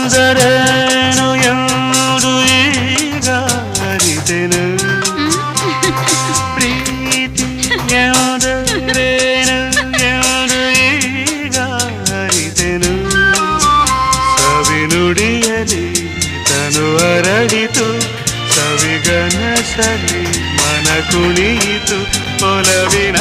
ಎಂದರೇನು ಎಂದು ಈಗ ಅರಿತೆನು. ಪ್ರೀತಿ ಎಂದರೇನು ಎಂದು ಈಗ ಅರಿತೆನು. ಸವಿನುಡಿಯಲಿ ತನು ಅರಳಿತು, ಸವಿಗನಸಲಿ ಮನ ಕುಣಿಯಿತು. ಒಲವಿನ